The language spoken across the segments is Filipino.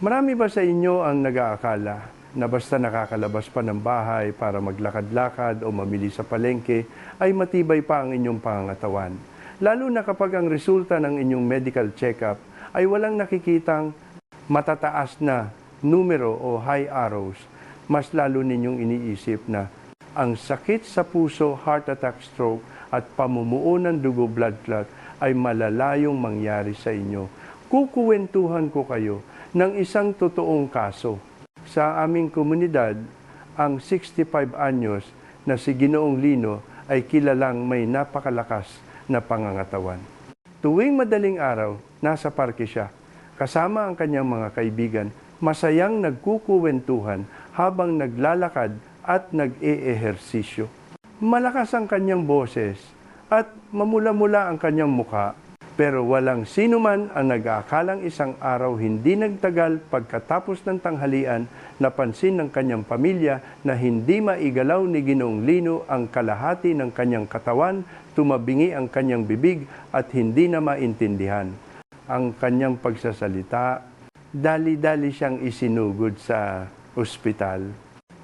Marami ba sa inyo ang nag-aakala na basta nakakalabas pa ng bahay para maglakad-lakad o mamili sa palengke ay matibay pa ang inyong pangangatawan? Lalo na kapag ang resulta ng inyong medical check-up ay walang nakikitang matataas na numero o high arrows, mas lalo ninyong iniisip na ang sakit sa puso, heart attack, stroke at pamumuo ng dugo, blood clot ay malalayong mangyari sa inyo. Kukuwentuhan ko kayo ng isang totoong kaso. Sa aming komunidad, ang 65 anyos na si Ginoong Lino ay kilalang may napakalakas na pangangatawan. Tuwing madaling araw, nasa parke siya. Kasama ang kanyang mga kaibigan, masayang nagkukuwentuhan habang naglalakad at nag-e-ehersisyo. Malakas ang kanyang boses at mamula-mula ang kanyang mukha. Pero walang sino man ang nag-aakalang isang araw hindi nagtagal pagkatapos ng tanghalian, napansin ng kanyang pamilya na hindi maigalaw ni Ginoong Lino ang kalahati ng kanyang katawan, tumabingi ang kanyang bibig at hindi na maintindihan ang kanyang pagsasalita. Dali-dali siyang isinugod sa ospital.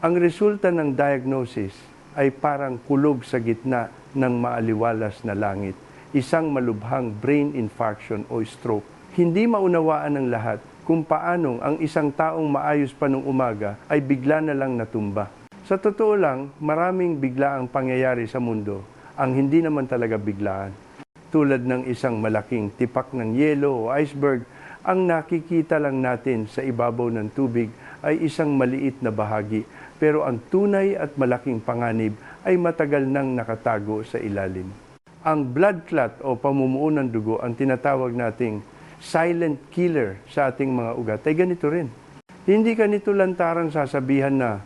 Ang resulta ng diagnosis ay parang kulog sa gitna ng maaliwalas na langit. Isang malubhang brain infarction o stroke. Hindi maunawaan ng lahat kung paanong ang isang taong maayos pa nung umaga ay bigla na lang natumba. Sa totoo lang, maraming biglaang pangyayari sa mundo ang hindi naman talaga biglaan. Tulad ng isang malaking tipak ng yelo o iceberg, ang nakikita lang natin sa ibabaw ng tubig ay isang maliit na bahagi, pero ang tunay at malaking panganib ay matagal nang nakatago sa ilalim. Ang blood clot o pamumuo ng dugo, ang tinatawag nating silent killer sa ating mga ugat, ay ganito rin. Hindi ka nito lantaran sasabihan na,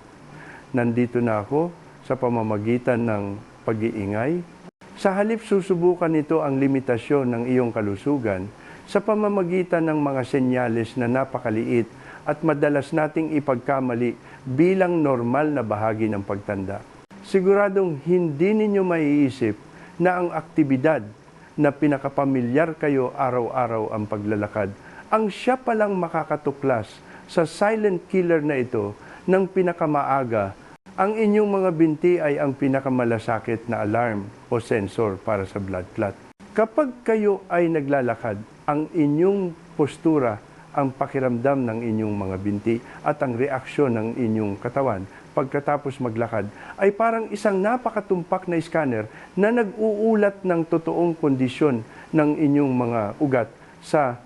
nandito na ako sa pamamagitan ng pag-iingay. Sa halip susubukan nito ang limitasyon ng iyong kalusugan sa pamamagitan ng mga senyales na napakaliit at madalas nating ipagkamali bilang normal na bahagi ng pagtanda. Siguradong hindi ninyo maiisip na ang aktibidad na pinakapamilyar kayo araw-araw ang paglalakad, ang siya palang makakatuklas sa silent killer na ito ng pinakamaaga. Ang inyong mga binti ay ang pinakamalasakit na alarm o sensor para sa blood clot. Kapag kayo ay naglalakad, ang inyong postura, ang pakiramdam ng inyong mga binti at ang reaksyon ng inyong katawan pagkatapos maglakad ay parang isang napakatumpak na scanner na nag-uulat ng totoong kondisyon ng inyong mga ugat sa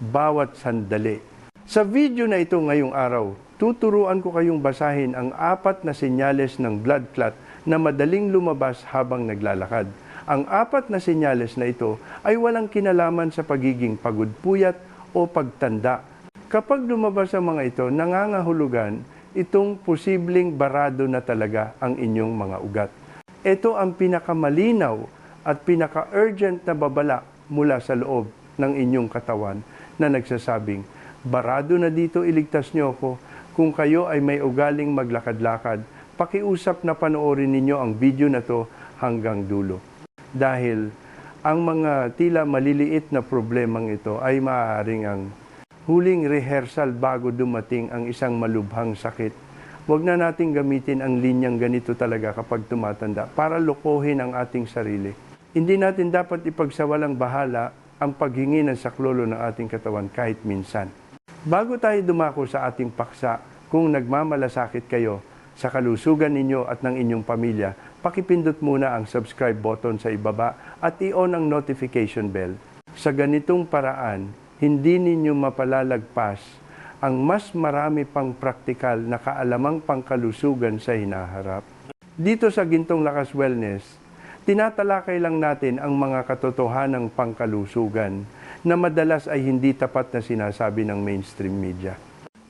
bawat sandali. Sa video na ito ngayong araw, tuturuan ko kayong basahin ang 4 na senyales ng blood clot na madaling lumabas habang naglalakad. Ang 4 na senyales na ito ay walang kinalaman sa pagiging pagod-puyat o pagtanda. Kapag lumabas ang mga ito, nangangahulugan itong posibleng barado na talaga ang inyong mga ugat. Ito ang pinakamalinaw at pinaka-urgent na babala mula sa loob ng inyong katawan na nagsasabing, barado na dito, iligtas niyo ako. Kung kayo ay may ugaling maglakad-lakad, pakiusap na panoorin ninyo ang video na to hanggang dulo. Dahil ang mga tila maliliit na problemang ito ay maaaring ang huling rehearsal bago dumating ang isang malubhang sakit. Huwag na nating gamitin ang linyang ganito talaga kapag tumatanda para lokohin ang ating sarili. Hindi natin dapat ipagsawalang bahala ang paghingi ng saklolo ng ating katawan kahit minsan. Bago tayo dumako sa ating paksa, kung nagmamalasakit kayo sa kalusugan ninyo at ng inyong pamilya, pakipindot muna ang subscribe button sa ibaba at i-on ang notification bell. Sa ganitong paraan, hindi ninyo mapalalagpas ang mas marami pang praktikal na kaalamang pangkalusugan sa hinaharap. Dito sa Gintong Lakas Wellness, tinatalakay lang natin ang mga katotohanang pangkalusugan na madalas ay hindi tapat na sinasabi ng mainstream media.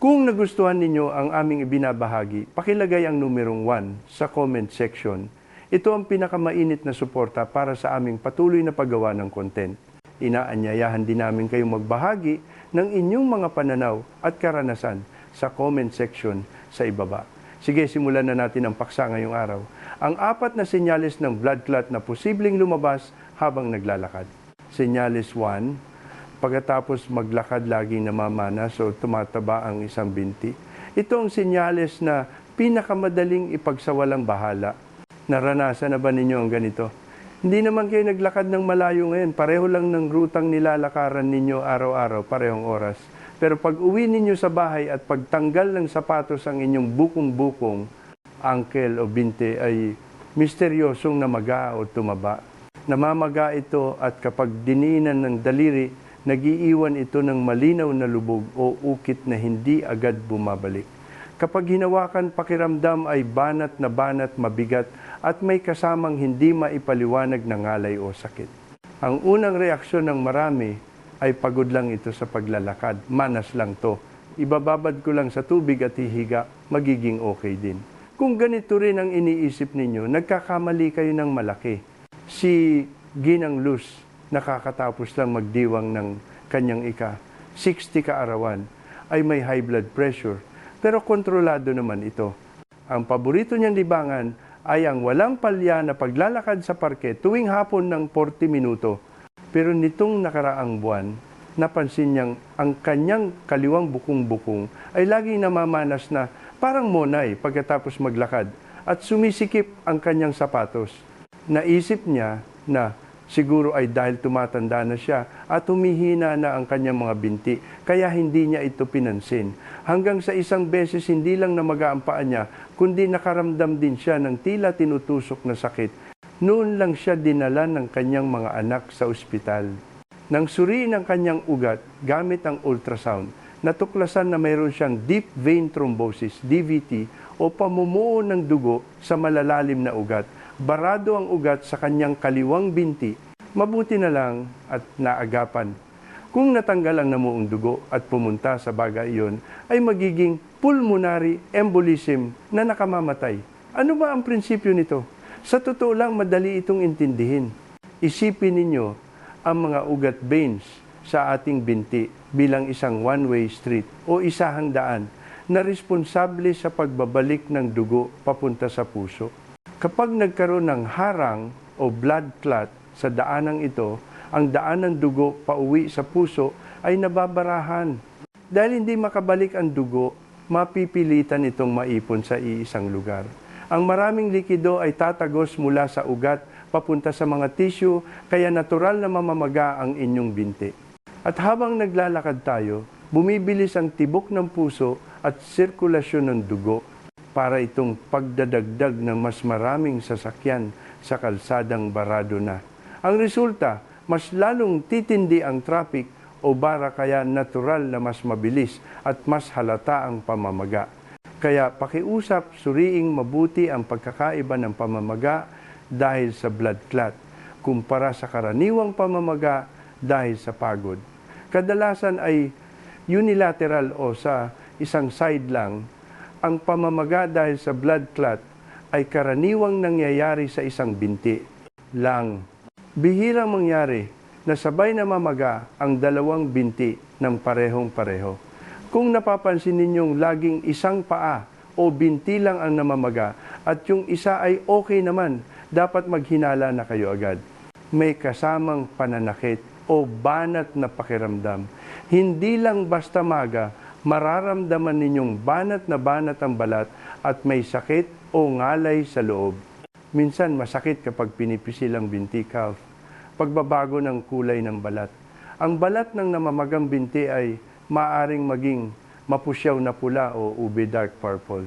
Kung nagustuhan ninyo ang aming ibinabahagi, pakilagay ang numerong 1 sa comment section. Ito ang pinakamainit na suporta para sa aming patuloy na paggawa ng content. Inaanyayahan din namin kayong magbahagi ng inyong mga pananaw at karanasan sa comment section sa ibaba. Sige, simulan na natin ang paksa ngayong araw. Ang 4 na senyales ng blood clot na posibleng lumabas habang naglalakad. Senyales 1, Pagkatapos maglakad, laging namamanas o tumataba ang isang binti. Ito ang senyales na pinakamadaling ipagsawalang bahala. Naranasan na ba ninyo ang ganito? Hindi naman kayo naglakad ng malayo ngayon. Pareho lang ng rutang nilalakaran ninyo araw-araw, parehong oras. Pero pag uwi ninyo sa bahay at pagtanggal ng sapatos ang inyong bukong-bukong, ankle o binte ay misteryosong namaga o tumaba. Namamaga ito at kapag diniinan ng daliri, nagiiwan ito ng malinaw na lubog o ukit na hindi agad bumabalik. Kapag hinawakan, pakiramdam ay banat, mabigat at may kasamang hindi maipaliwanag na ngalay o sakit. Ang unang reaksyon ng marami ay pagod lang ito sa paglalakad. Manas lang to. Ibababad ko lang sa tubig at hihiga, magiging okay din. Kung ganito rin ang iniisip ninyo, nagkakamali kayo ng malaki. Si Ginang Luz, nakakatapos lang magdiwang ng kanyang 60 kaarawan, ay may high blood pressure. Pero kontrolado naman ito. Ang paborito niyang libangan ay ang walang palya na paglalakad sa parke tuwing hapon ng 40 minuto. Pero nitong nakaraang buwan, napansin niyang ang kanyang kaliwang bukong-bukong ay laging namamanas na parang monay pagkatapos maglakad at sumisikip ang kanyang sapatos. Naisip niya na siguro ay dahil tumatanda na siya at humihina na ang kanyang mga binti, kaya hindi niya ito pinansin. Hanggang sa isang beses hindi lang namaga ang paa niya, kundi nakaramdam din siya ng tila tinutusok na sakit. Noon lang siya dinala ng kanyang mga anak sa ospital. Nang suriin ang kanyang ugat gamit ang ultrasound, natuklasan na mayroon siyang deep vein thrombosis, DVT, o pamumuo ng dugo sa malalalim na ugat. Barado ang ugat sa kanyang kaliwang binti. Mabuti na lang at naagapan. Kung natanggal ang namuong dugo at pumunta sa bagay iyon, ay magiging pulmonary embolism na nakamamatay. Ano ba ang prinsipyo nito? Sa totoo lang, madali itong intindihin. Isipin ninyo ang mga ugat veins sa ating binti bilang isang one-way street o isahang daan na responsable sa pagbabalik ng dugo papunta sa puso. Kapag nagkaroon ng harang o blood clot sa daanang ito, ang daan ng dugo pauwi sa puso ay nababarahan. Dahil hindi makabalik ang dugo, mapipilitan itong maipon sa iisang lugar. Ang maraming likido ay tatagos mula sa ugat papunta sa mga tissue, kaya natural na mamamaga ang inyong binti. At habang naglalakad tayo, bumibilis ang tibok ng puso at sirkulasyon ng dugo para itong pagdadagdag ng mas maraming sasakyan sa kalsadang barado na. Ang resulta, mas lalong titindi ang traffic o bara kaya natural na mas mabilis at mas halata ang pamamaga. Kaya pakiusap, suriing mabuti ang pagkakaiba ng pamamaga dahil sa blood clot kumpara sa karaniwang pamamaga dahil sa pagod. Kadalasan ay unilateral o sa isang side lang. Ang pamamaga dahil sa blood clot ay karaniwang nangyayari sa isang binti lang. Bihirang mangyari na sabay na mamaga ang dalawang binti ng parehong-pareho. Kung napapansin ninyong laging isang paa o binti lang ang namamaga at yung isa ay okay naman, dapat maghinala na kayo agad. May kasamang pananakit o banat na pakiramdam. Hindi lang basta maga, mararamdaman ninyong banat ang balat at may sakit o ngalay sa loob. Minsan masakit kapag pinipisil ang binti, calf. Pagbabago ng kulay ng balat. Ang balat ng namamagang binti ay maaring maging mapusyaw na pula o ube dark purple.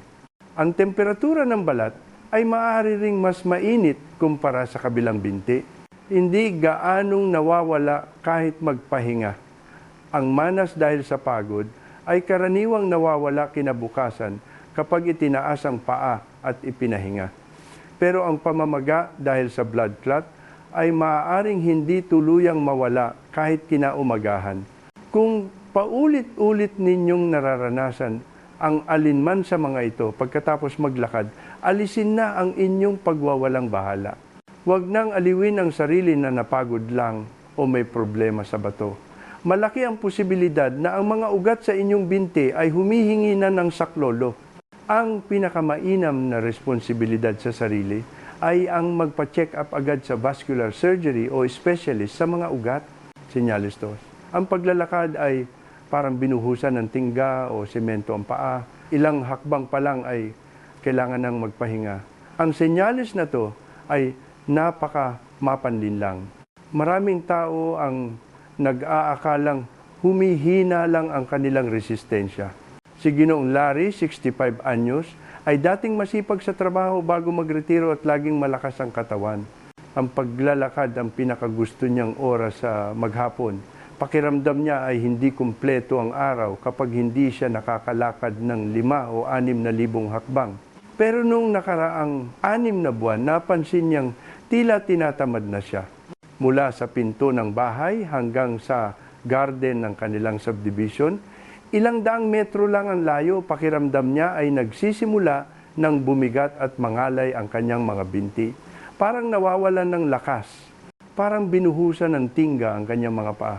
Ang temperatura ng balat ay maaari ring mas mainit kumpara sa kabilang binti. Hindi gaanong nawawala kahit magpahinga. Ang manas dahil sa pagod ay karaniwang nawawala kinabukasan kapag itinaas ang paa at ipinahinga. Pero ang pamamaga dahil sa blood clot ay maaaring hindi tuluyang mawala kahit kinaumagahan. Kung paulit-ulit ninyong nararanasan ang alinman sa mga ito pagkatapos maglakad, alisin na ang inyong pagwawalang bahala. Huwag nang aliwin ang sarili na napagod lang o may problema sa bato. Malaki ang posibilidad na ang mga ugat sa inyong binti ay humihingi na ng saklolo. Ang pinakamainam na responsibilidad sa sarili ay ang magpa-check up agad sa vascular surgery o specialist sa mga ugat. Senyales 2. Ang paglalakad ay parang binuhusan ng tingga o semento ang paa. Ilang hakbang pa lang ay kailangan ng magpahinga. Ang senyales na to ay napaka mapanlinlang. Maraming tao ang nag-aakalang humihina lang ang kanilang resistensya. Si Ginoong Larry, 65 anyos, ay dating masipag sa trabaho bago magretiro at laging malakas ang katawan. Ang paglalakad ang pinakagusto niyang oras sa maghapon. Pakiramdam niya ay hindi kumpleto ang araw kapag hindi siya nakakalakad ng 5 o 6,000 hakbang. Pero nung nakaraang 6 na buwan, napansin niyang tila tinatamad na siya. Mula sa pinto ng bahay hanggang sa garden ng kanilang subdivision, ilang daang metro lang ang layo, pakiramdam niya ay nagsisimula ng bumigat at mangalay ang kanyang mga binti. Parang nawawalan ng lakas, parang binuhusan ng tingga ang kanyang mga paa.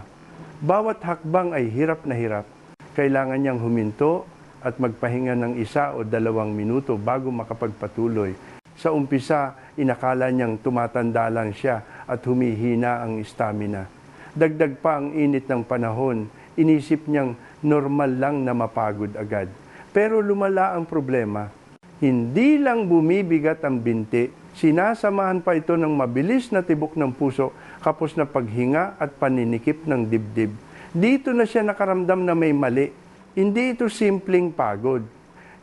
Bawat hakbang ay hirap na hirap. Kailangan niyang huminto at magpahinga ng 1 o 2 minuto bago makapagpatuloy. Sa umpisa, inakala niyang tumatanda lang siya at humihina ang stamina. Dagdag pa ang init ng panahon, inisip niyang normal lang na mapagod agad. Pero lumala ang problema. Hindi lang bumibigat ang binti, sinasamahan pa ito ng mabilis na tibok ng puso, kapos na paghinga at paninikip ng dibdib. Dito na siya nakaramdam na may mali. Hindi ito simpleng pagod.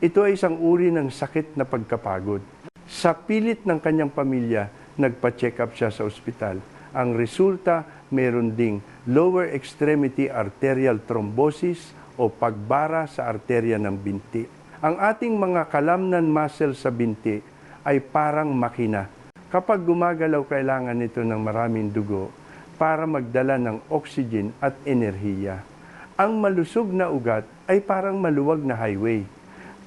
Ito ay isang uri ng sakit na pagkapagod. Sa pilit ng kanyang pamilya, nagpa-check up siya sa ospital. Ang resulta, meron ding lower extremity arterial thrombosis o pagbara sa arterya ng binti. Ang ating mga kalamnan muscle sa binti ay parang makina. Kapag gumagalaw, kailangan nito ng maraming dugo para magdala ng oxygen at enerhiya. Ang malusog na ugat ay parang maluwag na highway.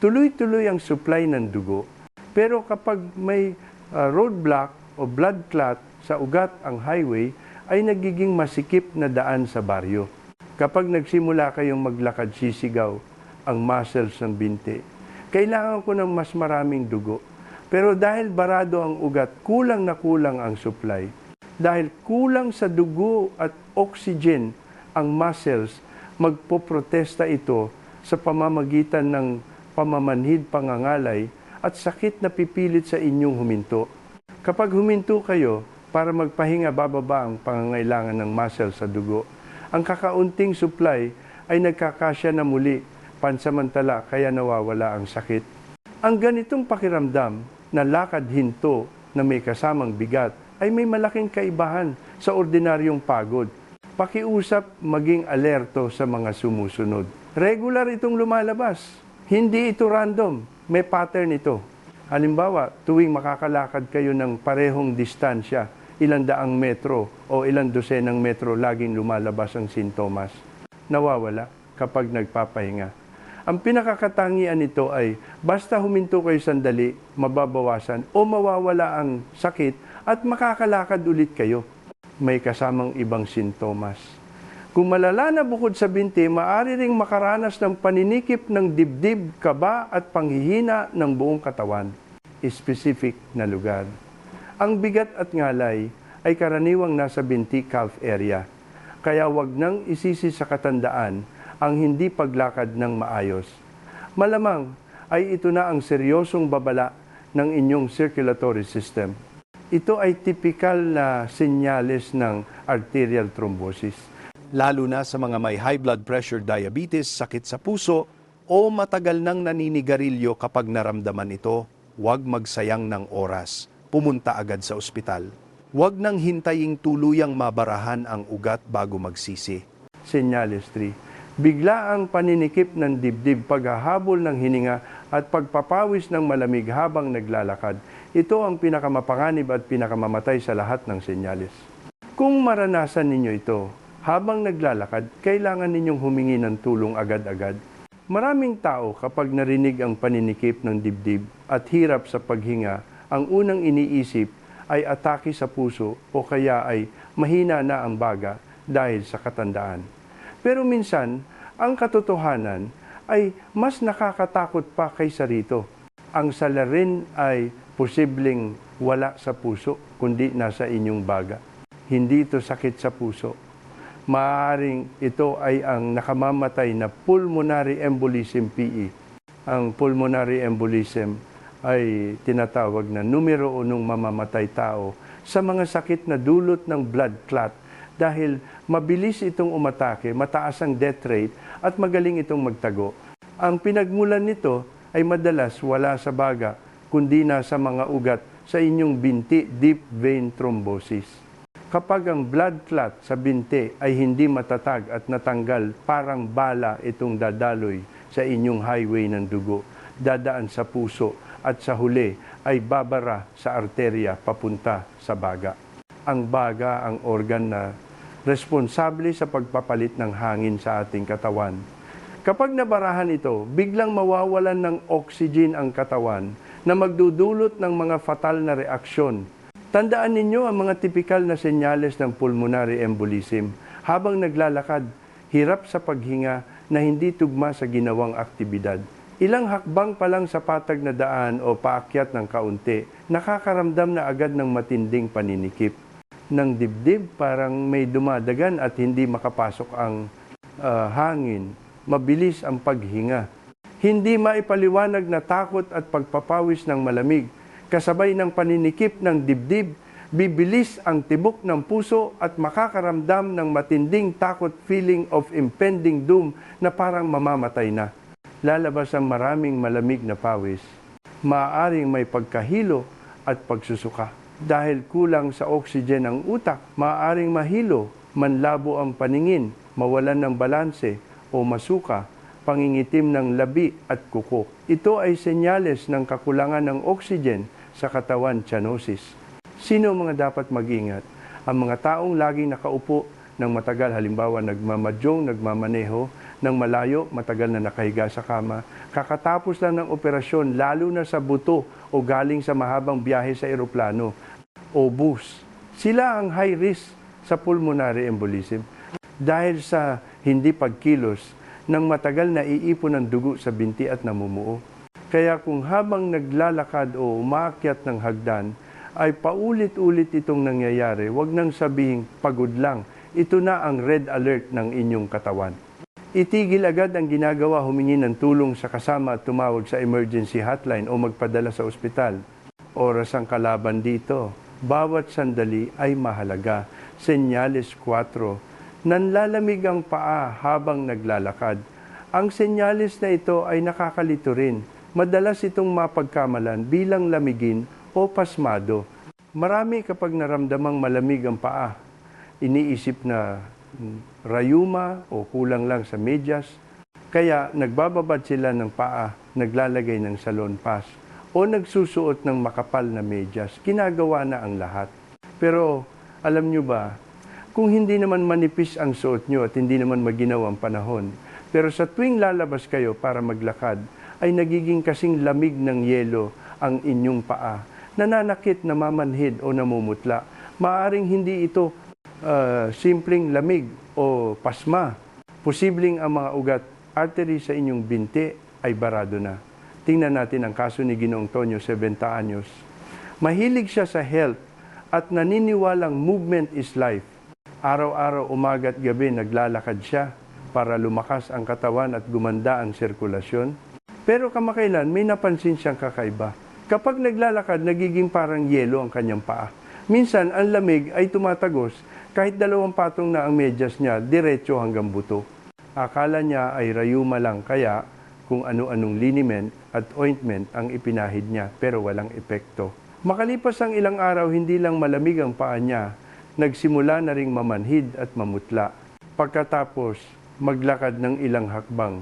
Tuloy-tuloy ang supply ng dugo. Pero kapag may roadblock o blood clot sa ugat ang highway, ay nagiging masikip na daan sa baryo. Kapag nagsimula kayong maglakad, sisigaw ang muscles ng binti. Kailangan ko ng mas maraming dugo. Pero dahil barado ang ugat, kulang na kulang ang supply. Dahil kulang sa dugo at oxygen ang muscles, magpoprotesta ito sa pamamagitan ng pamamanhid, pangangalay at sakit na pipilit sa inyong huminto. Kapag huminto kayo para magpahinga, bababa ang pangangailangan ng muscle sa dugo. Ang kakaunting supply ay nagkakasya na muli, pansamantala kaya nawawala ang sakit. Ang ganitong pakiramdam na lakad hinto na may kasamang bigat ay may malaking kaibahan sa ordinaryong pagod. Pakiusap, maging alerto sa mga sumusunod. Regular itong lumalabas. Hindi ito random. May pattern ito. Halimbawa, tuwing makakalakad kayo ng parehong distansya, ilang daang metro o ilang dosenang metro, laging lumalabas ang sintomas. Nawawala kapag nagpapahinga. Ang pinakakatangian nito ay basta huminto kayo sandali, mababawasan o mawawala ang sakit at makakalakad ulit kayo. May kasamang ibang sintomas. Kung malala na bukod sa binti, maaari ring makaranas ng paninikip ng dibdib, kaba at panghihina ng buong katawan. Specific na lugar. Ang bigat at ngalay ay karaniwang nasa binti calf area. Kaya wag nang isisi sa katandaan ang hindi paglakad ng maayos. Malamang ay ito na ang seryosong babala ng inyong circulatory system. Ito ay typical na senyales ng arterial thrombosis. Lalo na sa mga may high blood pressure, diabetes, sakit sa puso, o matagal nang naninigarilyo. Kapag naramdaman ito, huwag magsayang ng oras. Pumunta agad sa ospital. Huwag nang hintaying tuluyang mabarahan ang ugat bago magsisi. Senyales 3. Bigla ang paninikip ng dibdib, paghahabol ng hininga at pagpapawis ng malamig habang naglalakad. Ito ang pinakamapanganib at pinakamamatay sa lahat ng senyales. Kung maranasan ninyo ito, habang naglalakad, kailangan ninyong humingi ng tulong agad-agad. Maraming tao kapag narinig ang paninikip ng dibdib at hirap sa paghinga, ang unang iniisip ay atake sa puso o kaya ay mahina na ang baga dahil sa katandaan. Pero minsan, ang katotohanan ay mas nakakatakot pa kaysa rito. Ang salarin ay posibleng wala sa puso, kundi nasa inyong baga. Hindi ito sakit sa puso. Maaaring ito ay ang nakamamatay na pulmonary embolism PE. Ang pulmonary embolism ay tinatawag na numero unong mamamatay tao sa mga sakit na dulot ng blood clot dahil mabilis itong umatake, mataas ang death rate at magaling itong magtago. Ang pinagmulan nito ay madalas wala sa baga kundi na sa mga ugat sa inyong binti, deep vein thrombosis. Kapag ang blood clot sa binti ay hindi matatag at natanggal, parang bala itong dadaloy sa inyong highway ng dugo, dadaan sa puso at sa huli ay babara sa arterya papunta sa baga. Ang baga ang organ na responsable sa pagpapalit ng hangin sa ating katawan. Kapag nabarahan ito, biglang mawawalan ng oxygen ang katawan na magdudulot ng mga fatal na reaksyon. Tandaan ninyo ang mga tipikal na senyales ng pulmonary embolism. Habang naglalakad, hirap sa paghinga na hindi tugma sa ginawang aktibidad. Ilang hakbang pa lang sa patag na daan o paakyat ng kaunti, nakakaramdam na agad ng matinding paninikip. Ng dibdib parang may dumadagan at hindi makapasok ang hangin. Mabilis ang paghinga. Hindi maipaliwanag na takot at pagpapawis ng malamig. Kasabay ng paninikip ng dibdib, bibilis ang tibok ng puso at makakaramdam ng matinding takot, feeling of impending doom na parang mamamatay na. Lalabas ang maraming malamig na pawis. Maaaring may pagkahilo at pagsusuka. Dahil kulang sa oxygen ang utak, maaaring mahilo, manlabo ang paningin, mawalan ng balanse o masuka, pangingitim ng labi at kuko. Ito ay senyales ng kakulangan ng oxygen sa katawan, cyanosis. Sino mga dapat mag-ingat? Ang mga taong laging nakaupo ng matagal, halimbawa nagmamadyong, nagmamaneho, ng malayo, matagal na nakahiga sa kama, kakatapos lang ng operasyon, lalo na sa buto o galing sa mahabang biyahe sa eroplano o bus. Sila ang high risk sa pulmonary embolism dahil sa hindi pagkilos ng matagal na iipon ng dugo sa binti at namumuo. Kaya kung habang naglalakad o umaakyat ng hagdan, ay paulit-ulit itong nangyayari, huwag nang sabihing pagod lang. Ito na ang red alert ng inyong katawan. Itigil agad ang ginagawa, humingi ng tulong sa kasama at tumawag sa emergency hotline o magpadala sa ospital. Oras ang kalaban dito. Bawat sandali ay mahalaga. Senyales 4. Nanlalamig ang paa habang naglalakad. Ang senyales na ito ay nakakalito rin. Madalas itong mapagkamalan bilang lamigin o pasmado. Marami kapag naramdamang malamig ang paa, iniisip na rayuma o kulang lang sa medyas. Kaya nagbababad sila ng paa, naglalagay ng salon pass o nagsusuot ng makapal na medyas. Ginagawa na ang lahat. Pero alam nyo ba, kung hindi naman manipis ang suot nyo at hindi naman maginaw ang panahon, pero sa tuwing lalabas kayo para maglakad, ay nagiging kasing lamig ng yelo ang inyong paa. Nananakit, namamanhid o namumutla. Maaring hindi ito simpleng lamig o pasma. Posibleng ang mga ugat, artery sa inyong binti ay barado na. Tingnan natin ang kaso ni Ginoong Tonyo, 70 anyos. Mahilig siya sa health at naniniwalang movement is life. Araw-araw, umaga at gabi naglalakad siya para lumakas ang katawan at gumanda ang sirkulasyon. Pero kamakailan may napansin siyang kakaiba. Kapag naglalakad, nagiging parang yelo ang kanyang paa. Minsan, ang lamig ay tumatagos kahit 2 patong na ang medyas niya, diretso hanggang buto. Akala niya ay rayuma lang, kaya kung ano-anong liniment at ointment ang ipinahid niya, pero walang epekto. Makalipas ang ilang araw, hindi lang malamig ang paa niya, nagsimula na ring mamanhid at mamutla. Pagkatapos, maglakad ng ilang hakbang,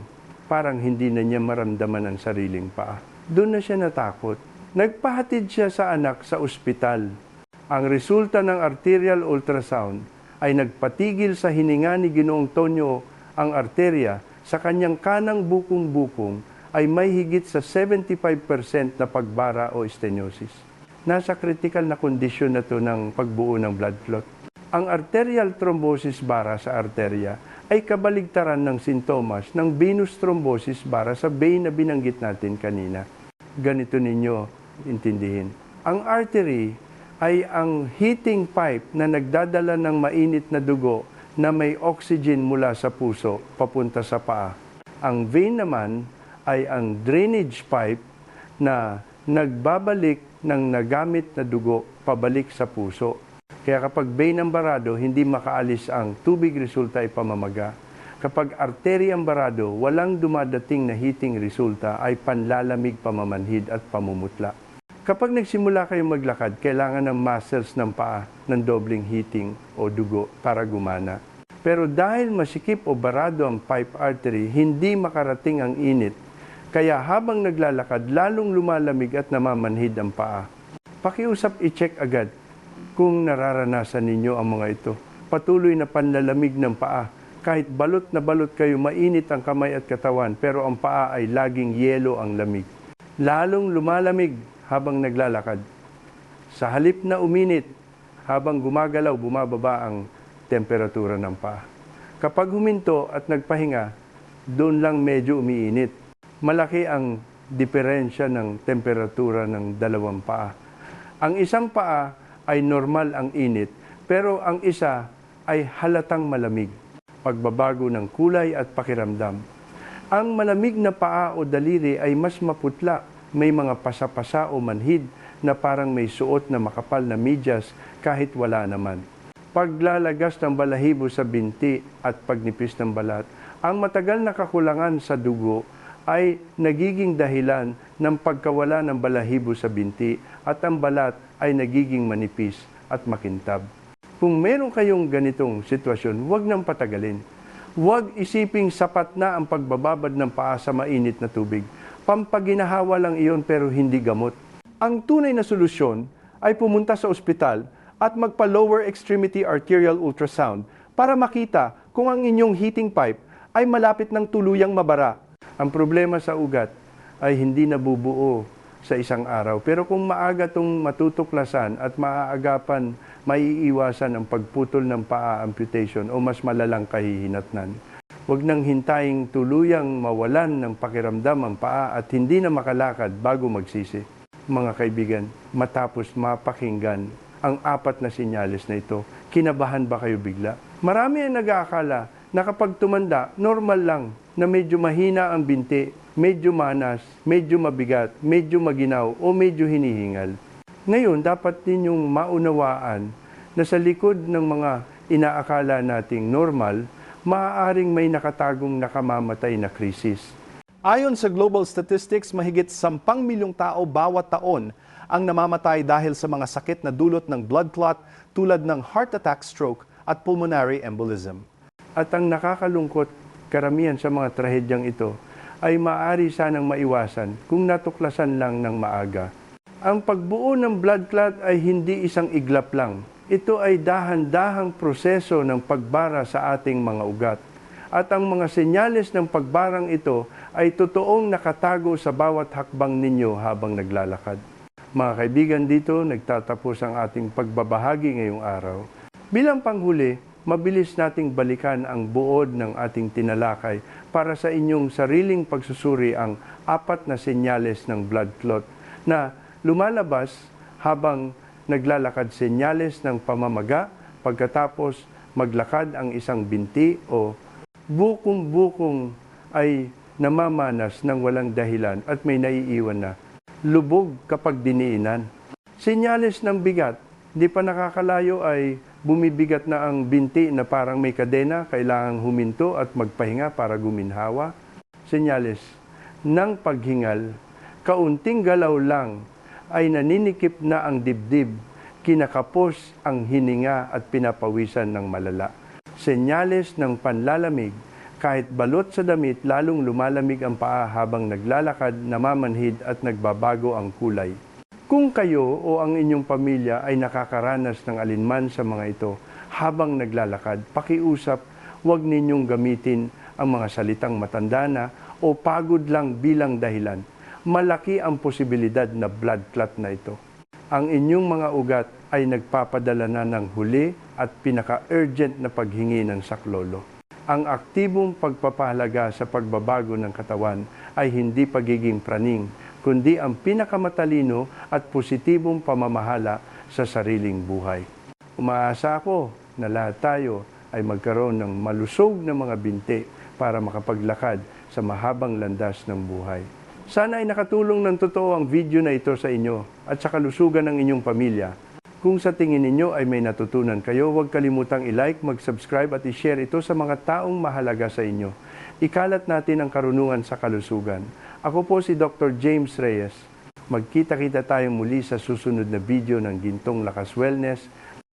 parang hindi na niya maramdaman ang sariling paa. Doon na siya natakot. Nagpahatid siya sa anak sa ospital. Ang resulta ng arterial ultrasound ay nagpatigil sa hininga ni Ginoong Tonyo ang arterya sa kanyang kanang bukong-bukong ay may higit sa 75% na pagbara o stenosis. Nasa critical na kondisyon na ito ng pagbuo ng blood clot. Ang arterial thrombosis bara sa arterya ay kabaligtaran ng sintomas ng venous thrombosis bara sa vein na binanggit natin kanina. Ganito ninyo intindihin. Ang artery ay ang heating pipe na nagdadala ng mainit na dugo na may oxygen mula sa puso papunta sa paa. Ang vein naman ay ang drainage pipe na nagbabalik ng nagamit na dugo pabalik sa puso. Kaya kapag vein ang barado, hindi makaalis ang tubig, resulta ay pamamaga. Kapag artery ang barado, walang dumadating na heating, resulta ay panlalamig, pamamanhid at pamumutla. Kapag nagsimula kayong maglakad, kailangan ng muscles ng paa ng dobling heating o dugo para gumana. Pero dahil masikip o barado ang pipe artery, hindi makarating ang init. Kaya habang naglalakad, lalong lumalamig at namamanhid ang paa. Pakiusap i-check agad kung nararanasan ninyo ang mga ito. Patuloy na panlalamig ng paa. Kahit balot na balot kayo, mainit ang kamay at katawan, pero ang paa ay laging yelo ang lamig. Lalong lumalamig habang naglalakad. Sa halip na uminit, habang gumagalaw, bumababa ang temperatura ng paa. Kapag huminto at nagpahinga, doon lang medyo umiinit. Malaki ang diferensya ng temperatura ng dalawang paa. Ang isang paa ay normal ang init, pero ang isa ay halatang malamig. Pagbabago ng kulay at pakiramdam. Ang malamig na paa o daliri ay mas maputla, may mga pasapasa o manhid na parang may suot na makapal na medyas kahit wala naman. Paglalagas ng balahibo sa binti at pagnipis ng balat, ang matagal na kakulangan sa dugo ay nagiging dahilan ng pagkawala ng balahibo sa binti at ang balat ay nagiging manipis at makintab. Kung meron kayong ganitong sitwasyon, huwag nang patagalin. Huwag isiping sapat na ang pagbababad ng paa sa mainit na tubig. Pampaginahawa lang iyon pero hindi gamot. Ang tunay na solusyon ay pumunta sa ospital at magpa-lower extremity arterial ultrasound para makita kung ang inyong heating pipe ay malapit ng tuluyang mabara. Ang problema sa ugat ay hindi nabubuo sa isang araw. Pero kung maaga itong matutuklasan at maaagapan, maiiwasan ang pagputol ng paa, amputation o mas malalang kahihinatnan. Huwag nang hintaying tuluyang mawalan ng pakiramdam ang paa at hindi na makalakad bago magsisi. Mga kaibigan, matapos mapakinggan ang 4 na senyales na ito, kinabahan ba kayo bigla? Marami ang nag-aakala na kapag tumanda, normal lang na medyo mahina ang binti, medyo manas, medyo mabigat, medyo maginaw o medyo hinihingal. Ngayon, dapat ninyong maunawaan na sa likod ng mga inaakala nating normal, maaaring may nakatagong nakamamatay na krisis. Ayon sa global statistics, mahigit 10 milyong tao bawat taon ang namamatay dahil sa mga sakit na dulot ng blood clot tulad ng heart attack, stroke at pulmonary embolism. At ang nakakalungkot, karamihan sa mga trahedyang ito ay maaari sanang maiwasan kung natuklasan lang ng maaga. Ang pagbuo ng blood clot ay hindi isang iglap lang. Ito ay dahan-dahang proseso ng pagbara sa ating mga ugat. At ang mga senyales ng pagbarang ito ay totoong nakatago sa bawat hakbang ninyo habang naglalakad. Mga kaibigan, dito nagtatapos ang ating pagbabahagi ngayong araw. Bilang panghuli, mabilis nating balikan ang buod ng ating tinalakay para sa inyong sariling pagsusuri ang 4 na senyales ng blood clot na lumalabas habang naglalakad, senyales ng pamamaga, pagkatapos maglakad ang isang binti o bukong-bukong ay namamanas ng walang dahilan at may naiiwan na. Lubog kapag diniinan. Senyales ng bigat, di pa nakakalayo ay bumibigat na ang binti na parang may kadena, kailangang huminto at magpahinga para guminhawa. Senyales ng paghingal, kaunting galaw lang ay naninikip na ang dibdib, kinakapos ang hininga at pinapawisan ng malala. Senyales ng panlalamig, kahit balot sa damit, lalong lumalamig ang paa habang naglalakad, namamanhid at nagbabago ang kulay. Kung kayo o ang inyong pamilya ay nakakaranas ng alinman sa mga ito habang naglalakad, pakiusap, huwag ninyong gamitin ang mga salitang matanda na o pagod lang bilang dahilan. Malaki ang posibilidad na blood clot na ito. Ang inyong mga ugat ay nagpapadala na ng huli at pinaka-urgent na paghingi ng saklolo. Ang aktibong pagpapahalaga sa pagbabago ng katawan ay hindi pagiging praning, kundi ang pinakamatalino at positibong pamamahala sa sariling buhay. Umaasa ako na lahat tayo ay magkaroon ng malusog na mga binti para makapaglakad sa mahabang landas ng buhay. Sana ay nakatulong ng totoo ang video na ito sa inyo at sa kalusugan ng inyong pamilya. Kung sa tingin ninyo ay may natutunan kayo, huwag kalimutang i-like, mag-subscribe at i-share ito sa mga taong mahalaga sa inyo. Ikalat natin ang karunungan sa kalusugan. Ako po si Dr. James Reyes. Magkita-kita tayong muli sa susunod na video ng Gintong Lakas Wellness.